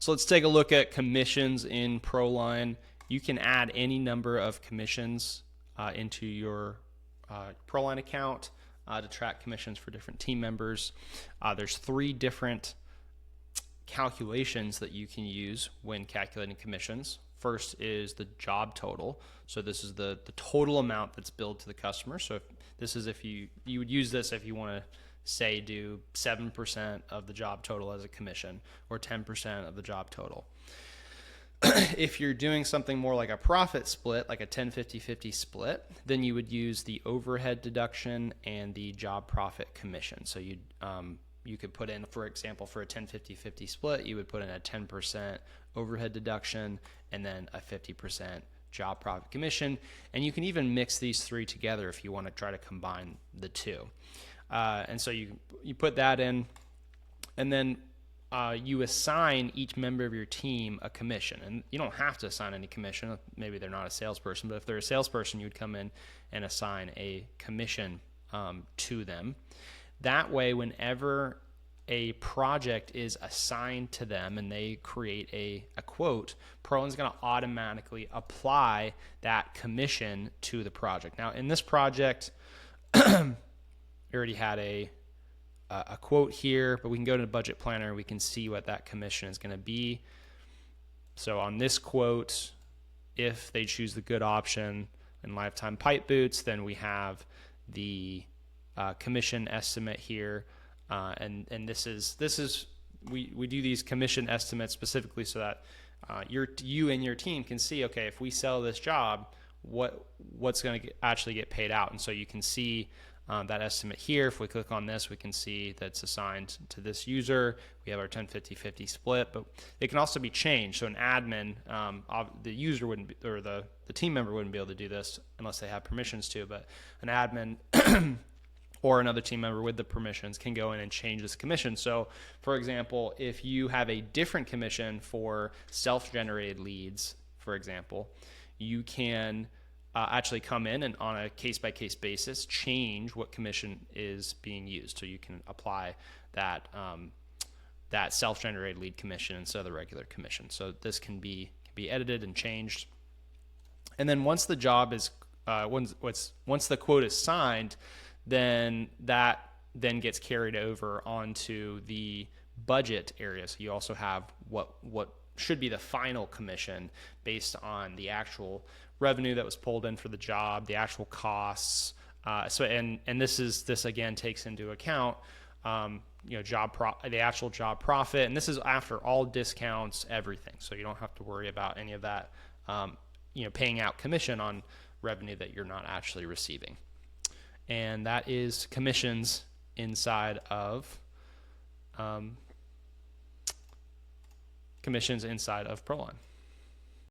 So let's take a look at commissions in ProLine. You can add any number of commissions into your ProLine account to track commissions for different team members. There's 3 different calculations that you can use when calculating commissions. First is the job total. So this is the total amount that's billed to the customer. So if you would use this if you want to say do 7% of the job total as a commission or 10% of the job total. If you're doing something more like a profit split, like a 10-50-50 split, then you would use the overhead deduction and the job profit commission. So you could put in, for example, for a 10-50-50 split, you would put in a 10% overhead deduction and then a 50% job profit commission. And you can even mix these 3 together if you want to try to combine the 2. And so you put that in, and then you assign each member of your team a commission. And you don't have to assign any commission. Maybe they're not a salesperson, but if they're a salesperson, you would come in and assign a commission to them. That way, whenever a project is assigned to them and they create a quote, ProLine's going to automatically apply that commission to the project. Now, in this project, we already had a quote here, but we can go to the budget planner and we can see what that commission is going to be. So on this quote, if they choose the good option in lifetime pipe boots, then we have the commission estimate here, and this is we do these commission estimates specifically so that you and your team can see, okay, if we sell this job, what's going to actually get paid out. And so you can see that estimate here. If we click on this, we can see that it's assigned to this user. We have our 10-50-50 split, but it can also be changed. So an admin, the user wouldn't be, or the team member wouldn't be able to do this unless they have permissions to, but an admin or another team member with the permissions can go in and change this commission. So for example, if you have a different commission for self-generated leads, for example, you can actually come in and on a case-by-case basis change what commission is being used. So you can apply that that self-generated lead commission instead of the regular commission. So this can be edited and changed. And then once the job is once the quote is signed, then that then gets carried over onto the budget area. So you also have what should be the final commission based on the actual revenue that was pulled in for the job, the actual costs. And this again takes into account the actual job profit, and this is after all discounts, everything. So you don't have to worry about any of that, paying out commission on revenue that you're not actually receiving. And that is commissions inside of ProLine.